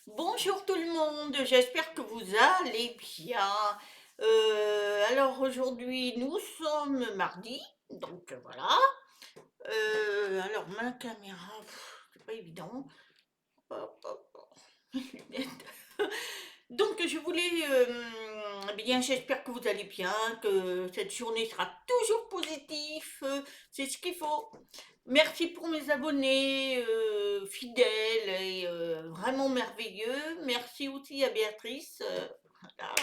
Bonjour tout le monde, j'espère que vous allez bien. Alors aujourd'hui nous sommes mardi, donc voilà. Alors ma caméra, c'est pas évident. Hop, hop, hop. Lunettes. Donc je voulais, bien j'espère que vous allez bien, que cette journée sera toujours positive, c'est ce qu'il faut. Merci pour mes abonnés fidèles et vraiment merveilleux. Merci aussi à Béatrice, voilà,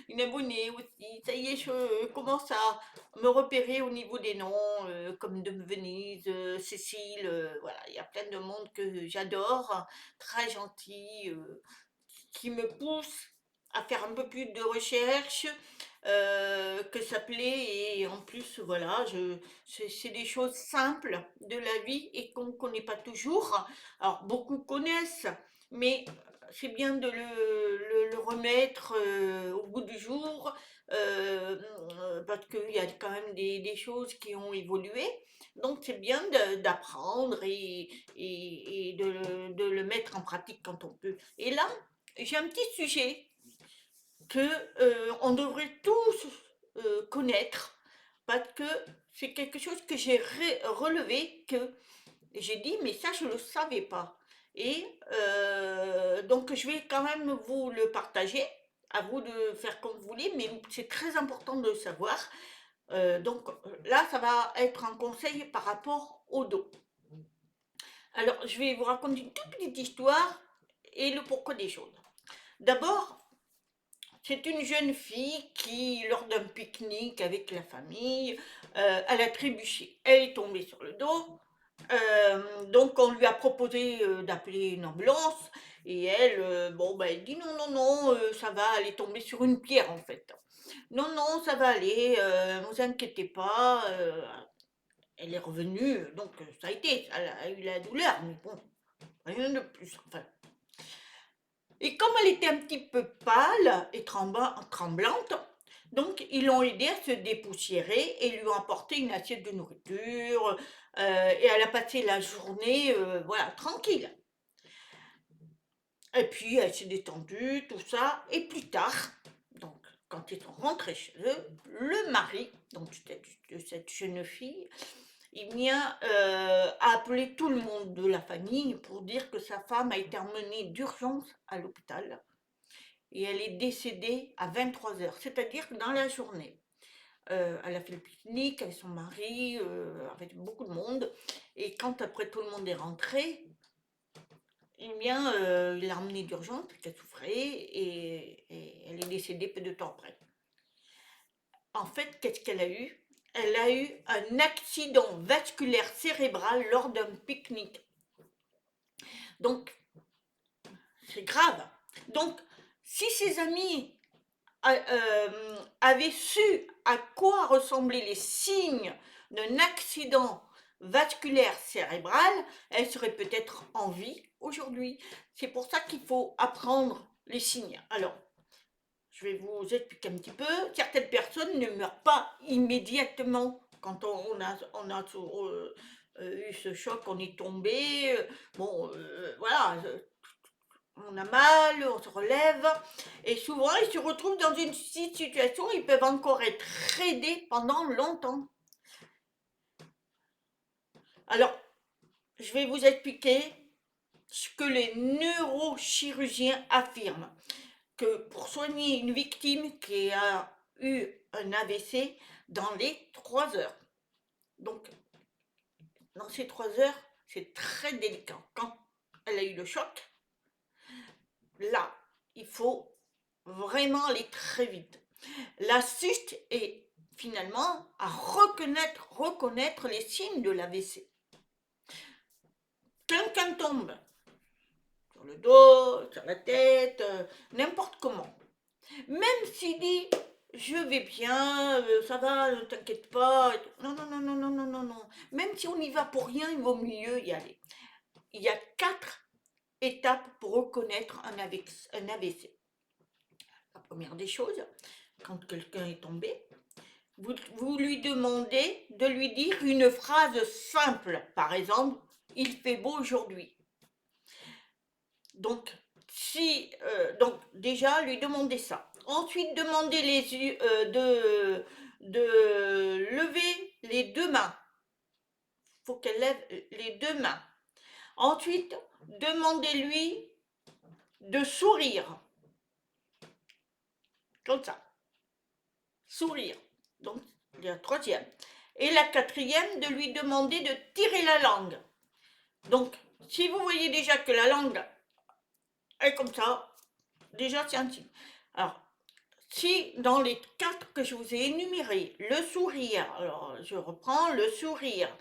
une abonnée aussi. Ça y est, je commence à me repérer au niveau des noms, comme de Venise, Cécile, voilà, il y a plein de monde que j'adore, très gentil, qui me pousse à faire un peu plus de recherche, que ça plaît et en plus voilà, c'est des choses simples de la vie et qu'on ne connaît pas toujours. Alors beaucoup connaissent, mais c'est bien de le remettre au goût du jour, parce qu'il y a quand même des choses qui ont évolué. Donc c'est bien d'apprendre et de le mettre en pratique quand on peut. Et là, j'ai un petit sujet que on devrait tous connaître parce que c'est quelque chose que j'ai relevé, que j'ai dit mais ça je ne le savais pas. Et donc je vais quand même vous le partager, à vous de faire comme vous voulez, mais c'est très important de le savoir. Donc là, ça va être un conseil par rapport au dos. Alors, je vais vous raconter une toute petite histoire et le pourquoi des choses. D'abord, c'est une jeune fille qui, lors d'un pique-nique avec la famille, elle a trébuché. Elle est tombée sur le dos. Donc on lui a proposé d'appeler une ambulance et elle, bon, bah, elle dit non, non, non, ça va, elle est tombée sur une pierre en fait. Non, non, ça va aller, ne vous inquiétez pas. Elle est revenue, donc ça a été, elle a eu la douleur, mais bon, rien de plus. Enfin, et comme elle était un petit peu pâle et tremblante, donc ils l'ont aidée à se dépoussiérer et lui ont apporté une assiette de nourriture. Et elle a passé la journée, voilà, tranquille. Et puis elle s'est détendue, tout ça. Et plus tard, donc quand ils sont rentrés chez eux, le mari, donc de cette jeune fille, il vient appeler tout le monde de la famille pour dire que sa femme a été emmenée d'urgence à l'hôpital et elle est décédée à 23 heures, c'est-à-dire dans la journée. Elle a fait le pique-nique avec son mari, avec beaucoup de monde, et quand après tout le monde est rentré, eh bien, il l'a emmenée d'urgence parce qu'elle souffrait et elle est décédée peu de temps après. En fait, qu'est-ce qu'elle a eu? Elle a eu un accident vasculaire cérébral lors d'un pique-nique. Donc, c'est grave. Donc, si ses amis avait su à quoi ressemblaient les signes d'un accident vasculaire cérébral, elle serait peut-être en vie aujourd'hui. C'est pour ça qu'il faut apprendre les signes. Alors, je vais vous expliquer un petit peu. Certaines personnes ne meurent pas immédiatement quand on a eu ce choc, on est tombé. Bon, voilà, on a mal, on se relève, et souvent ils se retrouvent dans une situation où ils peuvent encore être aidés pendant longtemps. Alors, je vais vous expliquer ce que les neurochirurgiens affirment, que pour soigner une victime qui a eu un AVC dans les 3 heures. Donc, dans ces 3 heures, c'est très délicat. Quand elle a eu le choc, là, il faut vraiment aller très vite. L'astuce est finalement à reconnaître les signes de l'AVC. Quelqu'un tombe sur le dos, sur la tête, n'importe comment. Même s'il dit je vais bien, ça va, ne t'inquiète pas. Non, non, non, non, non, non, non, non. Même si on y va pour rien, il vaut mieux y aller. Il y a 4 étapes pour reconnaître un AVC. La première des choses, quand quelqu'un est tombé, vous lui demandez de lui dire une phrase simple. Par exemple, il fait beau aujourd'hui. Donc, si, donc déjà, lui demander ça. Ensuite, demander de lever les deux mains. Il faut qu'elle lève les deux mains. Ensuite, demandez-lui de sourire. Comme ça. Sourire. Donc, la troisième. Et la quatrième, de lui demander de tirer la langue. Donc, si vous voyez déjà que la langue est comme ça, déjà c'est un signe. Alors, si dans les 4 que je vous ai énumérés, le sourire, alors je reprends le sourire,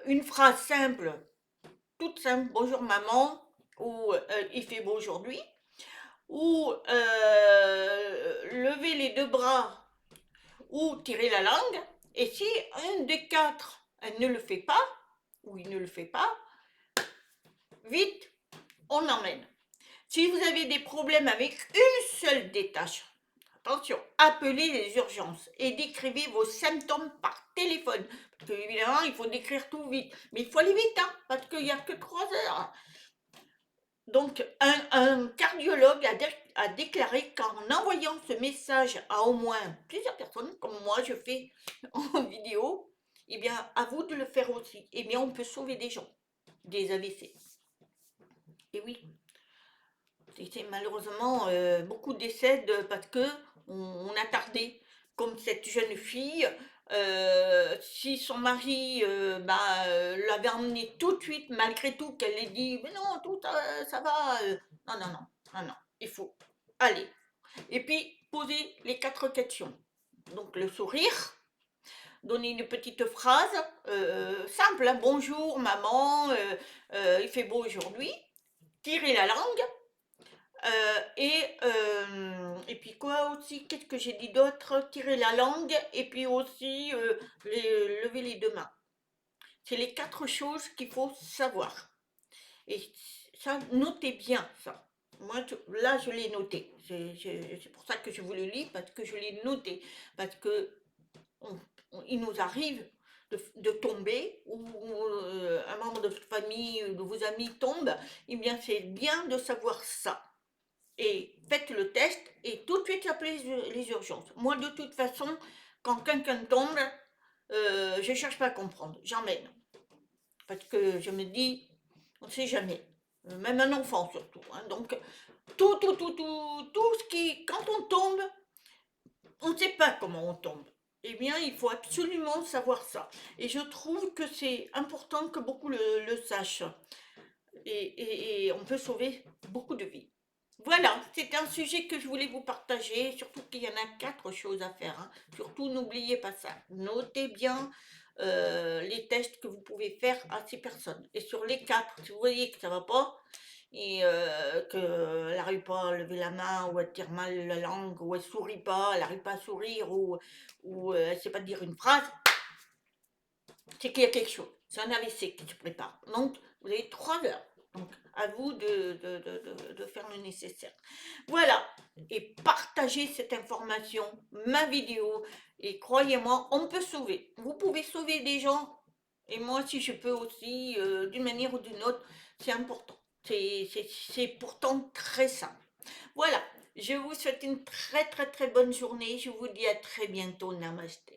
une phrase simple, toute simple, bonjour maman, ou il fait beau aujourd'hui, ou lever les deux bras, ou tirer la langue, et si un des 4, elle ne le fait pas, ou il ne le fait pas, vite, on emmène. Si vous avez des problèmes avec une seule des tâches, attention, appelez les urgences et décrivez vos symptômes par téléphone. Parce que, évidemment, il faut décrire tout vite. Mais il faut aller vite, hein, parce qu'il n'y a que 3 heures. Donc, un cardiologue a déclaré qu'en envoyant ce message à au moins plusieurs personnes, comme moi je fais en vidéo, eh bien, à vous de le faire aussi. Eh bien, on peut sauver des gens, des AVC. Et oui. C'est malheureusement beaucoup décèdent parce que on a tardé. Comme cette jeune fille, si son mari l'avait emmenée tout de suite, malgré tout, qu'elle ait dit mais non, tout ça va. Non, non, non, non, non, il faut aller. Et puis poser les 4 questions. Donc le sourire, donner une petite phrase simple, hein, bonjour maman, il fait beau aujourd'hui, tirer la langue. Et puis quoi aussi, qu'est-ce que j'ai dit d'autre? Tirer la langue et puis aussi lever les deux mains. C'est les 4 choses qu'il faut savoir. Et ça, notez bien ça. Moi, là, je l'ai noté. C'est pour ça que je vous le lis, parce que je l'ai noté. Parce que il nous arrive de tomber, ou un membre de votre famille, de vos amis tombe. Eh bien, c'est bien de savoir ça. Et faites le test et tout de suite appelez les urgences. Moi, de toute façon, quand quelqu'un tombe, je ne cherche pas à comprendre, j'emmène. Parce que je me dis, on ne sait jamais. Même un enfant surtout, hein. Donc, tout ce qui, quand on tombe, on ne sait pas comment on tombe. Eh bien, il faut absolument savoir ça. Et je trouve que c'est important que beaucoup le sachent. Et on peut sauver beaucoup de vies. Voilà, c'est un sujet que je voulais vous partager, surtout qu'il y en a 4 choses à faire, hein. Surtout, n'oubliez pas ça. Notez bien les tests que vous pouvez faire à ces personnes. Et sur les 4, si vous voyez que ça ne va pas, et qu'elle n'arrive pas à lever la main, ou elle tire mal la langue, ou elle sourit pas, elle n'arrive pas à sourire, ou elle ne sait pas dire une phrase, c'est qu'il y a quelque chose. C'est un AVC qui se prépare. Donc, vous avez 3 heures. Donc, à vous de faire le nécessaire. Voilà. Et partagez cette information, ma vidéo. Et croyez-moi, on peut sauver. Vous pouvez sauver des gens. Et moi, si je peux aussi, d'une manière ou d'une autre, c'est important. C'est pourtant très simple. Voilà. Je vous souhaite une très très très bonne journée. Je vous dis à très bientôt. Namasté.